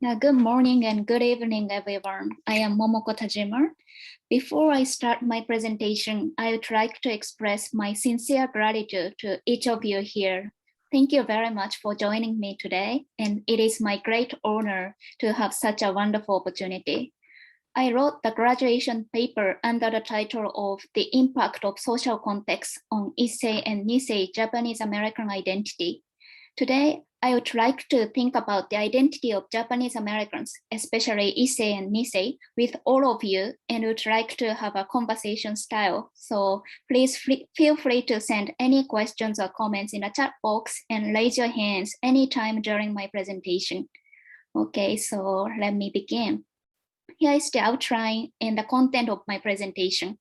Good morning and good evening, everyone. I am Momoko Tajima. Before I start my presentation, I would like to express my sincere gratitude to each of you here. Thank you very much for joining me today, and it is my great honor to have such a wonderful opportunity. I wrote the graduation paper under the title of The Impact of Social Context on Issei and Nisei Japanese American Identity. Today, I would like to think about the identity of Japanese Americans, especially Issei and Nisei, with all of you, and would like to have a conversation style. So please feel free to send any questions or comments in the chat box and raise your hands anytime during my presentation. Okay, so let me begin. Here is the outline and the content of my presentation.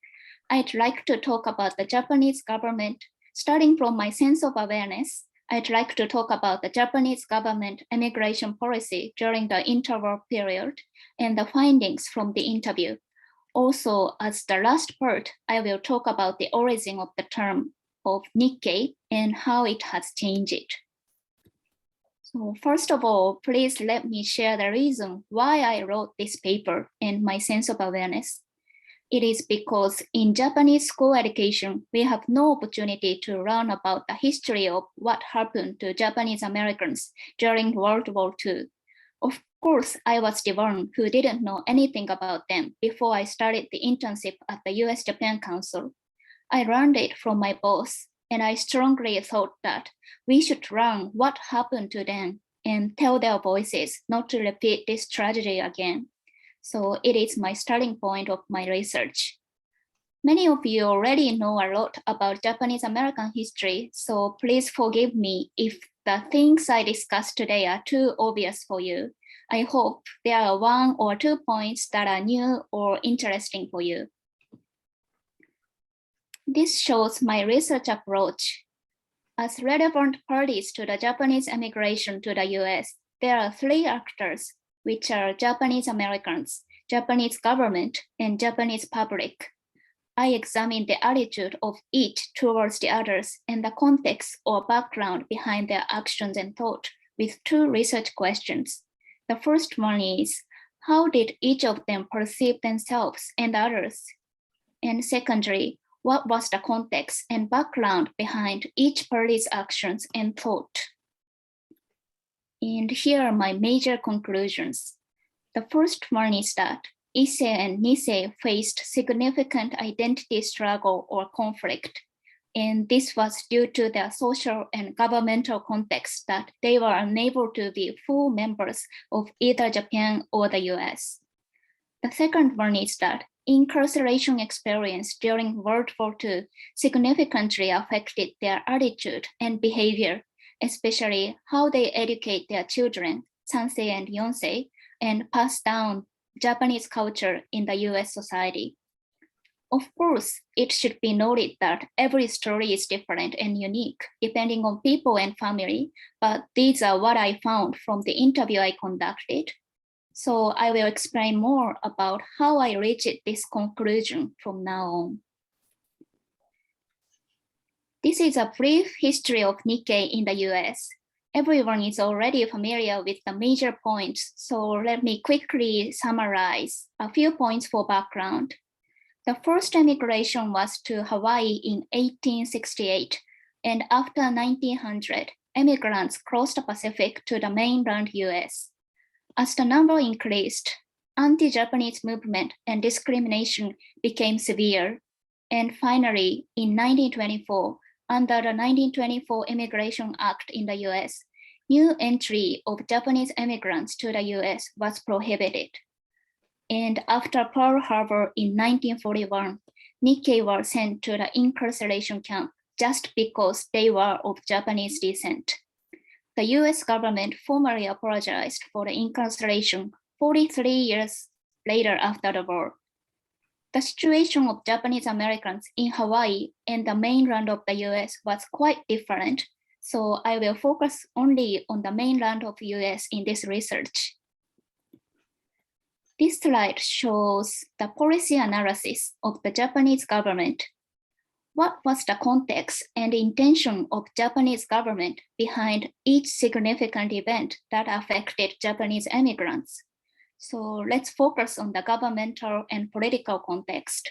I'd like to talk about the Japanese government, starting from my sense of awareness. I'd like to talk about the Japanese government immigration policy during the interwar period and the findings from the interview. Also, as the last part, I will talk about the origin of the term of Nikkei and how it has changed. So first of all, please let me share the reason why I wrote this paper and my sense of awareness. It is because in Japanese school education, we have no opportunity to learn about the history of what happened to Japanese Americans during World War II. Of course, I was the one who didn't know anything about them before I started the internship at the US-Japan Council. I learned it from my boss, and I strongly thought that we should learn what happened to them and tell their voices not to repeat this tragedy again. So it is my starting point of my research. Many of you already know a lot about Japanese American history, so please forgive me if the things I discuss today are too obvious for you. I hope there are 1 or 2 points that are new or interesting for you. This shows my research approach. As relevant parties to the Japanese immigration to the US, there are 3 actors, which are Japanese Americans, Japanese government, and Japanese public. I examine the attitude of each towards the others and the context or background behind their actions and thought with 2 research questions. The first one is, how did each of them perceive themselves and others? And secondly, what was the context and background behind each party's actions and thought? And here are my major conclusions. The first one is that Issei and Nisei faced significant identity struggle or conflict, and this was due to their social and governmental context that they were unable to be full members of either Japan or the US. The second one is that incarceration experience during World War II significantly affected their attitude and behavior, especially how they educate their children, sansei and yonsei, and pass down Japanese culture in the US society. Of course, it should be noted that every story is different and unique depending on people and family, but these are what I found from the interview I conducted. So I will explain more about how I reached this conclusion from now on. This is a brief history of Nikkei in the US. Everyone is already familiar with the major points, so let me quickly summarize a few points for background. The first emigration was to Hawaii in 1868, and after 1900, immigrants crossed the Pacific to the mainland US. As the number increased, anti-Japanese movement and discrimination became severe, and finally, in 1924, under the 1924 Immigration Act in the US, new entry of Japanese immigrants to the US was prohibited. And after Pearl Harbor in 1941, Nikkei were sent to the incarceration camp just because they were of Japanese descent. The US government formally apologized for the incarceration 43 years later after the war. The situation of Japanese Americans in Hawaii and the mainland of the US was quite different, so I will focus only on the mainland of the US in this research. This slide shows the policy analysis of the Japanese government. What was the context and intention of Japanese government behind each significant event that affected Japanese immigrants? So let's focus on the governmental and political context.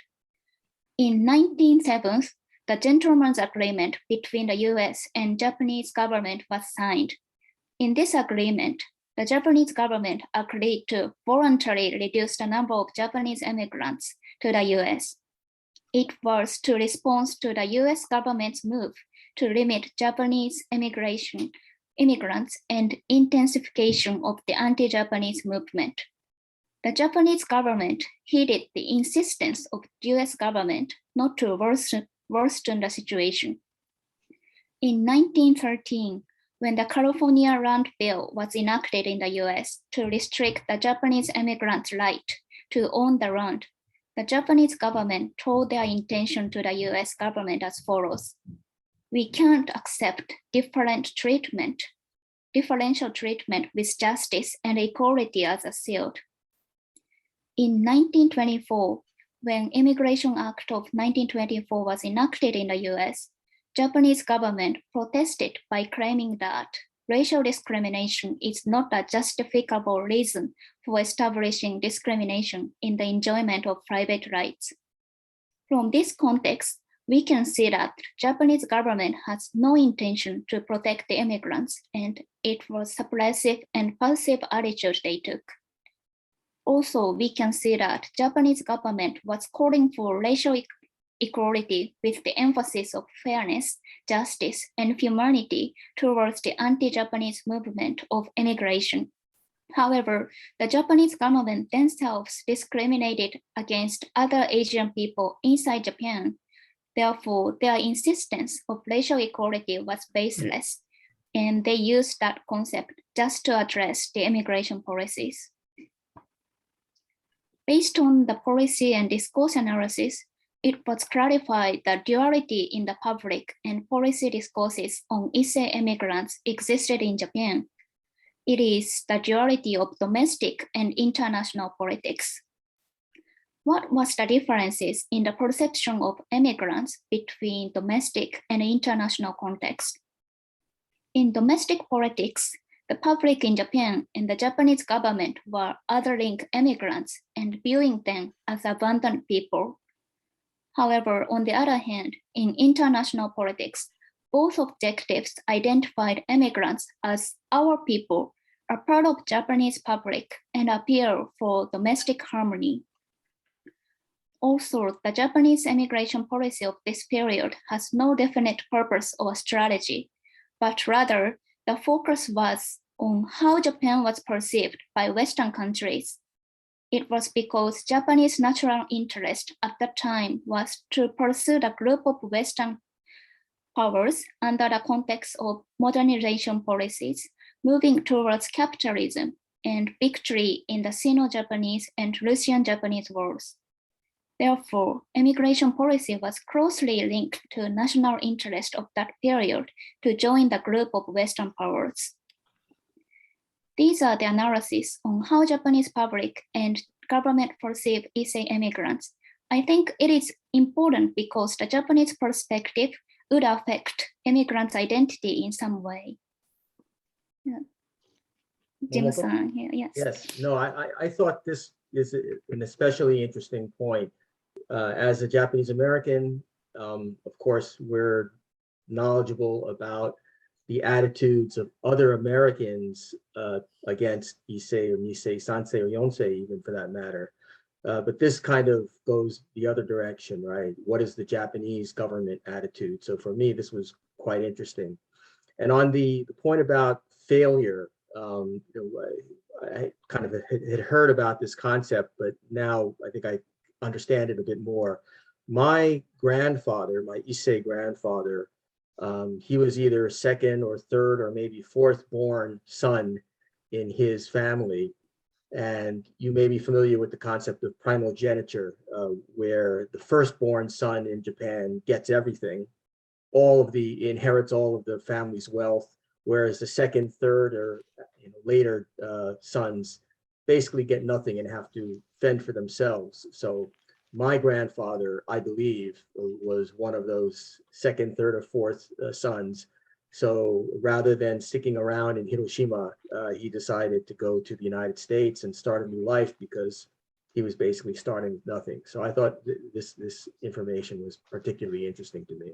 In 1907, the Gentleman's Agreement between the US and Japanese government was signed. In this agreement, the Japanese government agreed to voluntarily reduce the number of Japanese immigrants to the US. It was to respond to the US government's move to limit Japanese immigrants and intensification of the anti-Japanese movement. The Japanese government heeded the insistence of the US government not to worsen the situation. In 1913, when the California Land Bill was enacted in the US to restrict the Japanese immigrants' right to own the land, the Japanese government told their intention to the US government as follows: "We can't accept differential treatment with justice and equality as a shield." In 1924, when Immigration Act of 1924 was enacted in the US, Japanese government protested by claiming that racial discrimination is not a justificable reason for establishing discrimination in the enjoyment of private rights. From this context, we can see that Japanese government has no intention to protect the immigrants, and it was suppressive and passive attitude they took. Also, we can see that Japanese government was calling for racial equality with the emphasis of fairness, justice, and humanity towards the anti-Japanese movement of immigration. However, the Japanese government themselves discriminated against other Asian people inside Japan. Therefore, their insistence of racial equality was baseless, and they used that concept just to address the immigration policies. Based on the policy and discourse analysis, it was clarified that duality in the public and policy discourses on Issei immigrants existed in Japan. It is the duality of domestic and international politics. What was the differences in the perception of immigrants between domestic and international context? In domestic politics, the public in Japan and the Japanese government were othering immigrants and viewing them as abandoned people. However, on the other hand, in international politics, both objectives identified immigrants as our people, a part of Japanese public, and appeal for domestic harmony. Also, the Japanese immigration policy of this period has no definite purpose or strategy, but rather the focus was on how Japan was perceived by Western countries. It was because Japanese natural interest at that time was to pursue the group of Western powers under the context of modernization policies, moving towards capitalism and victory in the Sino-Japanese and Russian-Japanese wars. Therefore, immigration policy was closely linked to national interest of that period to join the group of Western powers. These are the analyses on how Japanese public and government perceive Issei immigrants. I think it is important because the Japanese perspective would affect immigrants' identity in some way. Yeah. Jim-san here, yes. Yes, no, I thought this is an especially interesting point. As a Japanese American, of course, we're knowledgeable about the attitudes of other Americans against Issei or Nisei, Sansei or Yonsei, even for that matter. But this kind of goes the other direction, right? What is the Japanese government attitude? So for me, this was quite interesting. And on the point about failure, I kind of had heard about this concept, but now I think I understand it a bit more. My grandfather, my Issei grandfather, he was either second or third or maybe fourth born son in his family. And you may be familiar with the concept of primogeniture, where the firstborn son in Japan gets everything, inherits all of the family's wealth, whereas the second, third, or later sons basically get nothing and have to fend for themselves. So my grandfather, I believe, was one of those second, third, or fourth sons. So rather than sticking around in Hiroshima, he decided to go to the United States and start a new life because he was basically starting with nothing. So I thought this information was particularly interesting to me.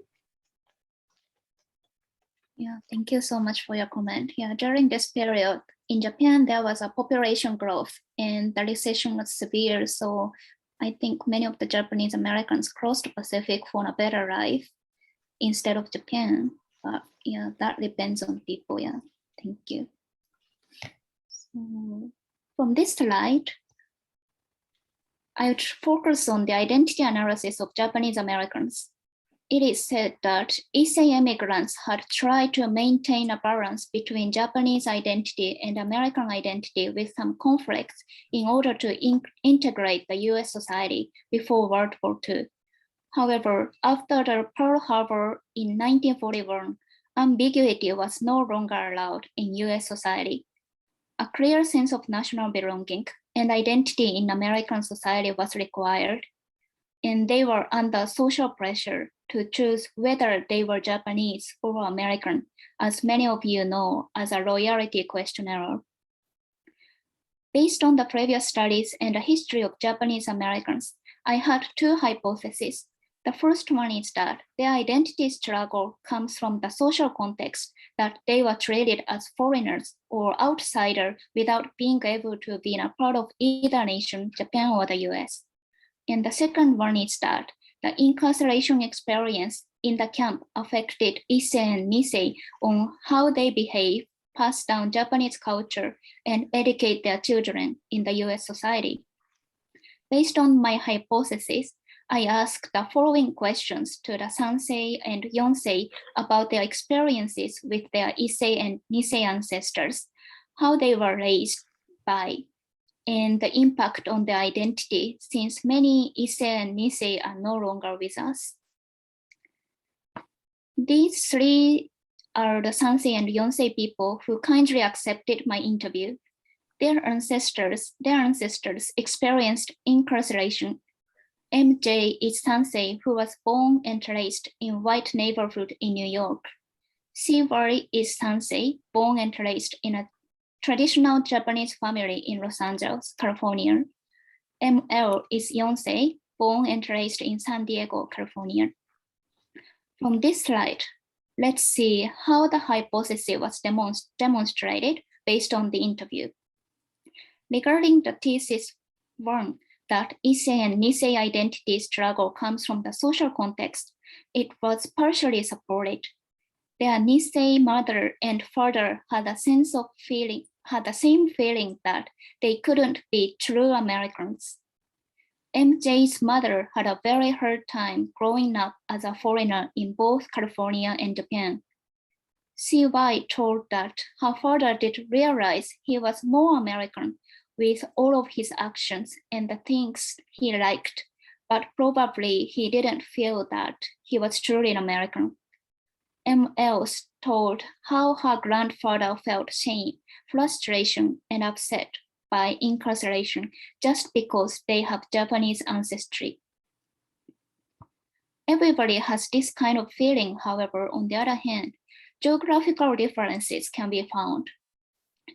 Yeah, thank you so much for your comment. Yeah, during this period in Japan, there was a population growth and the recession was severe. So I think many of the Japanese Americans crossed the Pacific for a better life instead of Japan. But yeah, that depends on people. Yeah, thank you. So from this slide, I would focus on the identity analysis of Japanese Americans. It is said that Issei immigrants had tried to maintain a balance between Japanese identity and American identity with some conflicts in order to integrate the US society before World War II. However, after the Pearl Harbor in 1941, ambiguity was no longer allowed in US society. A clear sense of national belonging and identity in American society was required, and they were under social pressure to choose whether they were Japanese or American, as many of you know, as a loyalty questionnaire. Based on the previous studies and the history of Japanese Americans, I had two hypotheses. The first one is that their identity struggle comes from the social context that they were treated as foreigners or outsiders without being able to be a part of either nation, Japan or the US. And the second one is that the incarceration experience in the camp affected Issei and Nisei on how they behave, pass down Japanese culture, and educate their children in the US society. Based on my hypothesis, I asked the following questions to the Sansei and Yonsei about their experiences with their Issei and Nisei ancestors, how they were raised by, and the impact on their identity since many Issei and Nisei are no longer with us. These three are the Sansei and Yonsei people who kindly accepted my interview. Their ancestors experienced incarceration. MJ is Sansei, who was born and raised in white neighborhood in New York. Siwari is Sansei, born and raised in a traditional Japanese family in Los Angeles, California. ML is Yonsei, born and raised in San Diego, California. From this slide, let's see how the hypothesis was demonstrated based on the interview. Regarding the thesis one, that Issei and Nisei identity struggle comes from the social context, it was partially supported. Their Nisei mother and father had the same feeling that they couldn't be true Americans. MJ's mother had a very hard time growing up as a foreigner in both California and Japan. CY told that her father did realize he was more American with all of his actions and the things he liked, but probably he didn't feel that he was truly an American. ML told how her grandfather felt shame, frustration, and upset by incarceration just because they have Japanese ancestry. Everybody has this kind of feeling, however, on the other hand, geographical differences can be found.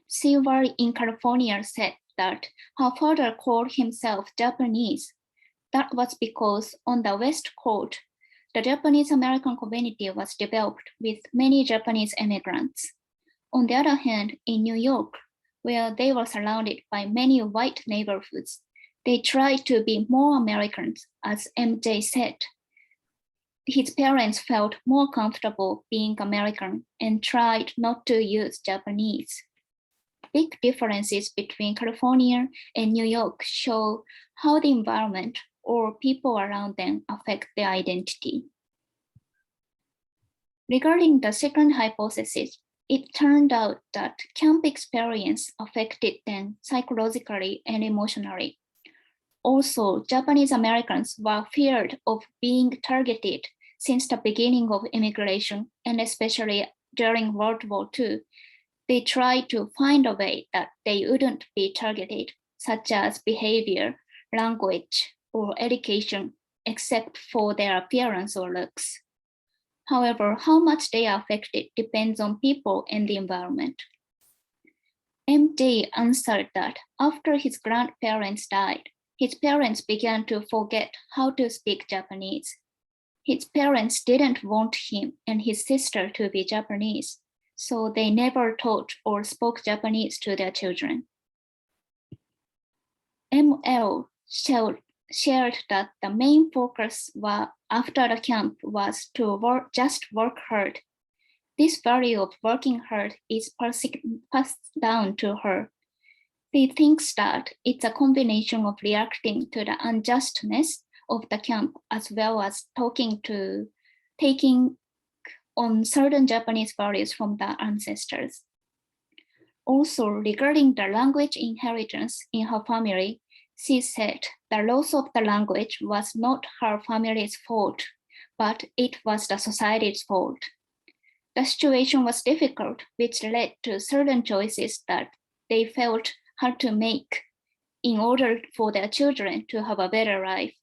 Silver in California said that her father called himself Japanese. That was because on the West Coast, the Japanese American community was developed with many Japanese immigrants. On the other hand, in New York, where they were surrounded by many white neighborhoods, they tried to be more Americans, as MJ said. His parents felt more comfortable being American and tried not to use Japanese. Big differences between California and New York show how the environment or people around them affect their identity. Regarding the second hypothesis, it turned out that camp experience affected them psychologically and emotionally. Also, Japanese Americans were feared of being targeted since the beginning of immigration, and especially during World War II. They tried to find a way that they wouldn't be targeted, such as behavior, language, or education, except for their appearance or looks. However, how much they are affected depends on people and the environment. MJ answered that after his grandparents died, his parents began to forget how to speak Japanese. His parents didn't want him and his sister to be Japanese, so they never taught or spoke Japanese to their children. ML shared that the main focus after the camp was to just work hard. This value of working hard is passed down to her. She thinks that it's a combination of reacting to the unjustness of the camp as well as taking on certain Japanese values from the ancestors. Also, regarding the language inheritance in her family, she said the loss of the language was not her family's fault, but it was the society's fault. The situation was difficult, which led to certain choices that they felt had to make in order for their children to have a better life.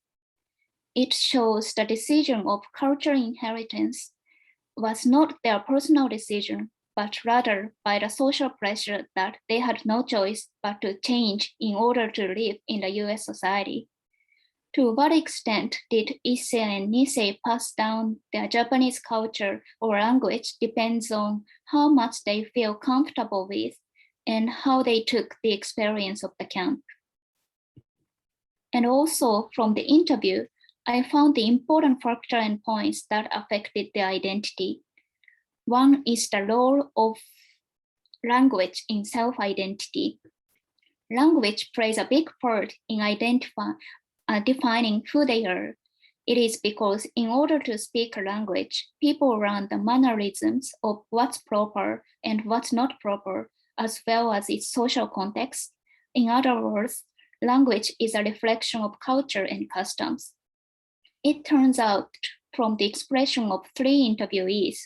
It shows the decision of cultural inheritance was not their personal decision, but rather by the social pressure that they had no choice but to change in order to live in the US society. To what extent did Issei and Nisei pass down their Japanese culture or language depends on how much they feel comfortable with and how they took the experience of the camp. And also from the interview, I found the important factor and points that affected their identity. One is the role of language in self-identity. Language plays a big part in defining who they are. It is because in order to speak a language, people learn the mannerisms of what's proper and what's not proper, as well as its social context. In other words, language is a reflection of culture and customs. It turns out from the expression of 3 interviewees,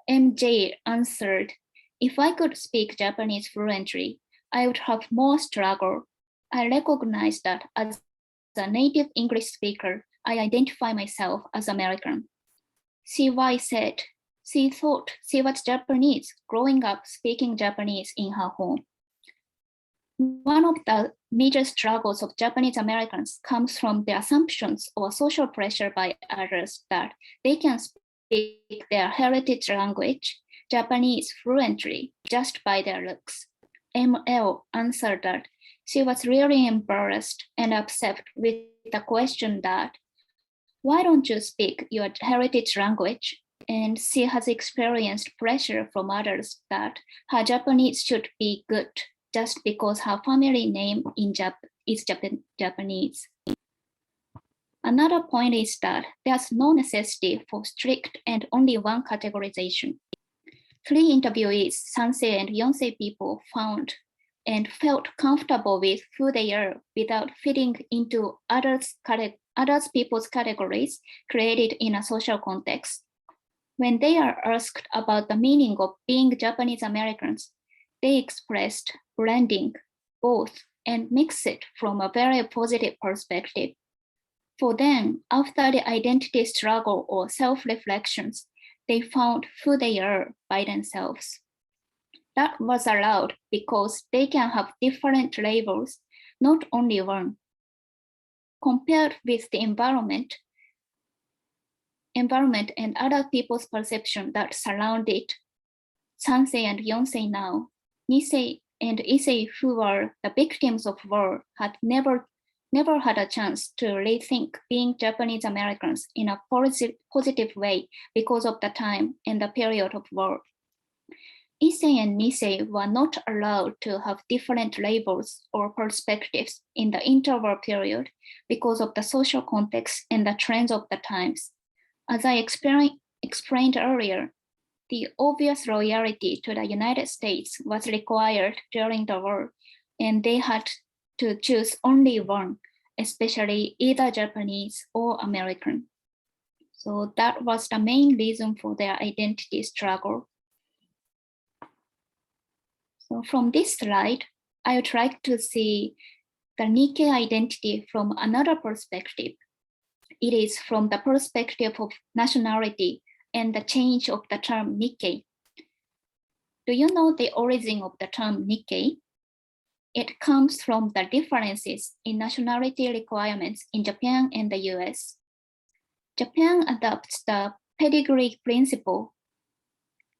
MJ answered, if I could speak Japanese fluently, I would have more struggle. I recognize that as a native English speaker, I identify myself as American. CY said she thought she was Japanese growing up speaking Japanese in her home. One of the major struggles of Japanese Americans comes from the assumptions or social pressure by others that they can speak their heritage language, Japanese, fluently just by their looks. ML answered that she was really embarrassed and upset with the question that, why don't you speak your heritage language? And she has experienced pressure from others that her Japanese should be good just because her family name is Japanese. Another point is that there's no necessity for strict and only one categorization. 3 interviewees, Sansei and Yonsei people found and felt comfortable with who they are without fitting into others people's categories created in a social context. When they are asked about the meaning of being Japanese Americans, they expressed blending both and mix it from a very positive perspective. For them, after the identity struggle or self-reflections, they found who they are by themselves. That was allowed because they can have different labels, not only one. Compared with the environment and other people's perception that surround it, Sansei and Yonsei now, Nisei and Issei, who were the victims of war, had never had a chance to rethink being Japanese Americans in a positive way because of the time and the period of war. Issei and Nisei were not allowed to have different labels or perspectives in the interwar period because of the social context and the trends of the times. As I explained earlier, the obvious loyalty to the United States was required during the war, and they had to choose only one, especially either Japanese or American. So that was the main reason for their identity struggle. So from this slide, I would like to see the Nikkei identity from another perspective. It is from the perspective of nationality and the change of the term Nikkei. Do you know the origin of the term Nikkei? It comes from the differences in nationality requirements in Japan and the US. Japan adopts the pedigree principle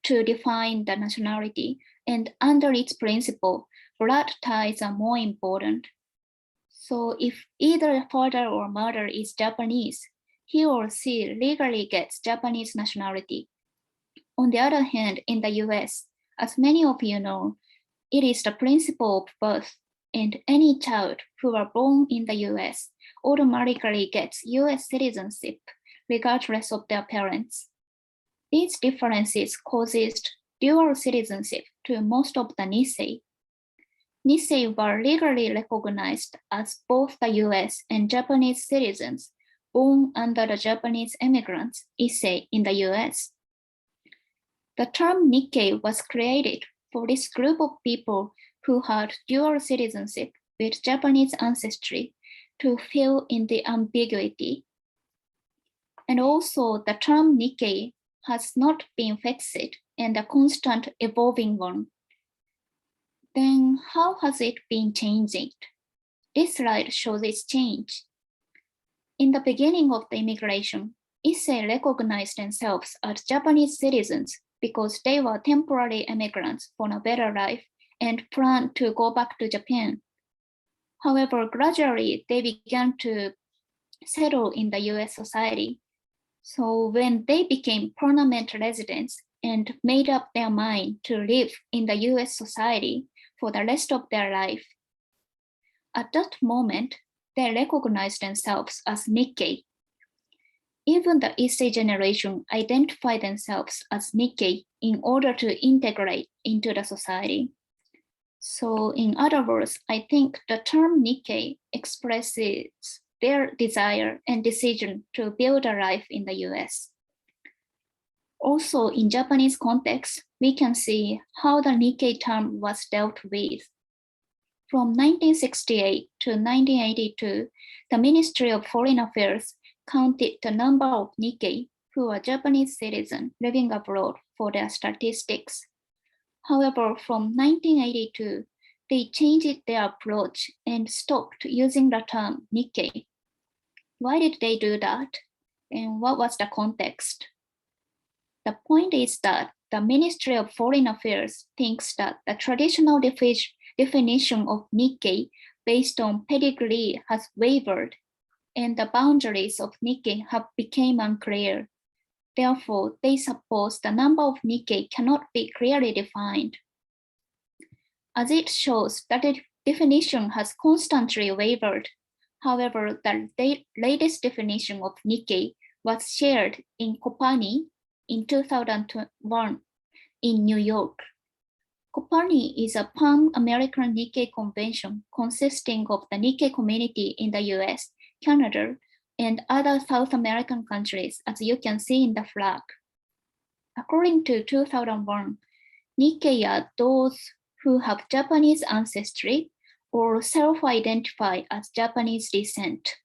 to define the nationality, and under its principle, blood ties are more important. So if either father or mother is Japanese, he or she legally gets Japanese nationality. On the other hand, in the US, as many of you know, it is the principle of birth, and any child who are born in the US automatically gets US citizenship, regardless of their parents. These differences caused dual citizenship to most of the Nisei. Nisei were legally recognized as both the US and Japanese citizens born under the Japanese Emigrants, Issei, in the US. The term Nikkei was created for this group of people who had dual citizenship with Japanese ancestry to fill in the ambiguity. And also the term Nikkei has not been fixed and a constant evolving one. Then how has it been changing? This slide shows its change. In the beginning of the immigration, Issei recognized themselves as Japanese citizens because they were temporary immigrants for a better life and planned to go back to Japan. However, gradually they began to settle in the US society. So when they became permanent residents and made up their mind to live in the US society for the rest of their life, at that moment, they recognized themselves as Nikkei. Even the Issei generation identify themselves as Nikkei in order to integrate into the society. So in other words, I think the term Nikkei expresses their desire and decision to build a life in the US. Also in Japanese context, we can see how the Nikkei term was dealt with. From 1968 to 1982, the Ministry of Foreign Affairs counted the number of Nikkei who are Japanese citizens living abroad for their statistics. However, from 1982, they changed their approach and stopped using the term Nikkei. Why did they do that? And what was the context? The point is that the Ministry of Foreign Affairs thinks that the traditional definition of Nikkei based on pedigree has wavered, and the boundaries of Nikkei have become unclear. Therefore, they suppose the number of Nikkei cannot be clearly defined. As it shows that the definition has constantly wavered. However, the latest definition of Nikkei was shared in Kopani in 2001 in New York. Kopani is a pan-American Nikkei convention consisting of the Nikkei community in the US, Canada, and other South American countries, as you can see in the flag. According to 2001, Nikkei are those who have Japanese ancestry or self-identify as Japanese descent.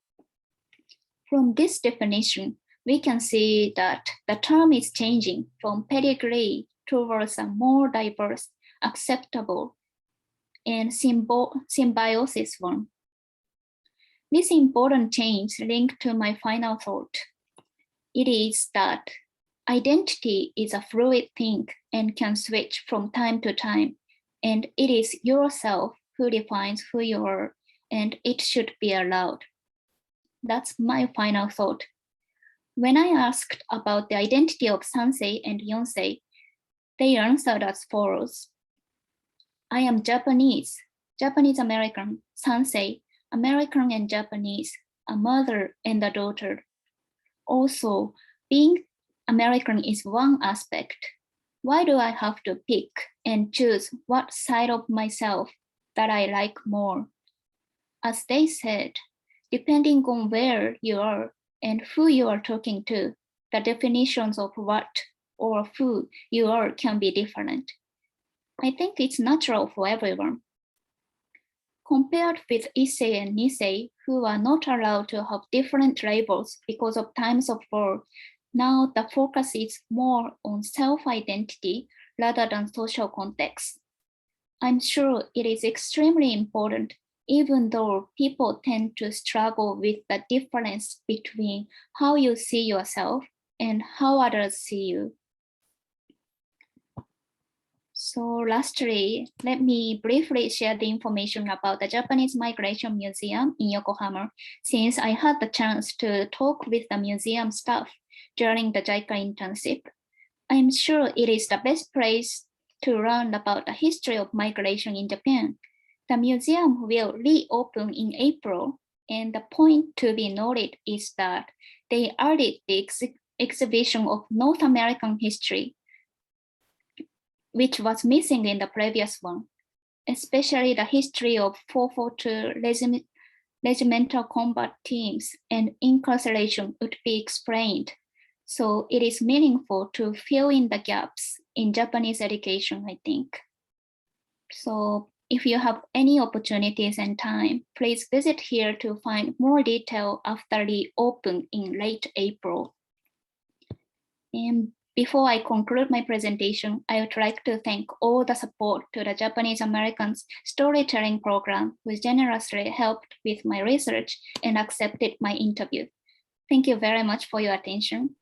From this definition, we can see that the term is changing from pedigree towards a more diverse, acceptable, and symbiosis one. This important change linked to my final thought. It is that identity is a fluid thing and can switch from time to time, and it is yourself who defines who you are, and it should be allowed. That's my final thought. When I asked about the identity of Sansei and Yonsei, they answered as follows. I am Japanese, Japanese American, Sansei, American and Japanese, a mother and a daughter. Also, being American is one aspect. Why do I have to pick and choose what side of myself that I like more? As they said, depending on where you are and who you are talking to, the definitions of what or who you are can be different. I think it's natural for everyone. Compared with Issei and Nisei, who are not allowed to have different labels because of times of birth, now the focus is more on self-identity rather than social context. I'm sure it is extremely important, even though people tend to struggle with the difference between how you see yourself and how others see you. So lastly, let me briefly share the information about the Japanese Migration Museum in Yokohama, since I had the chance to talk with the museum staff during the JICA internship. I'm sure it is the best place to learn about the history of migration in Japan. The museum will reopen in April, and the point to be noted is that they added the exhibition of North American history, which was missing in the previous one, especially the history of 442 regimental combat teams and incarceration would be explained. So it is meaningful to fill in the gaps in Japanese education, I think. So if you have any opportunities and time, please visit here to find more detail after the open in late April. And before I conclude my presentation, I would like to thank all the support to the Japanese Americans storytelling program, who generously helped with my research and accepted my interview. Thank you very much for your attention.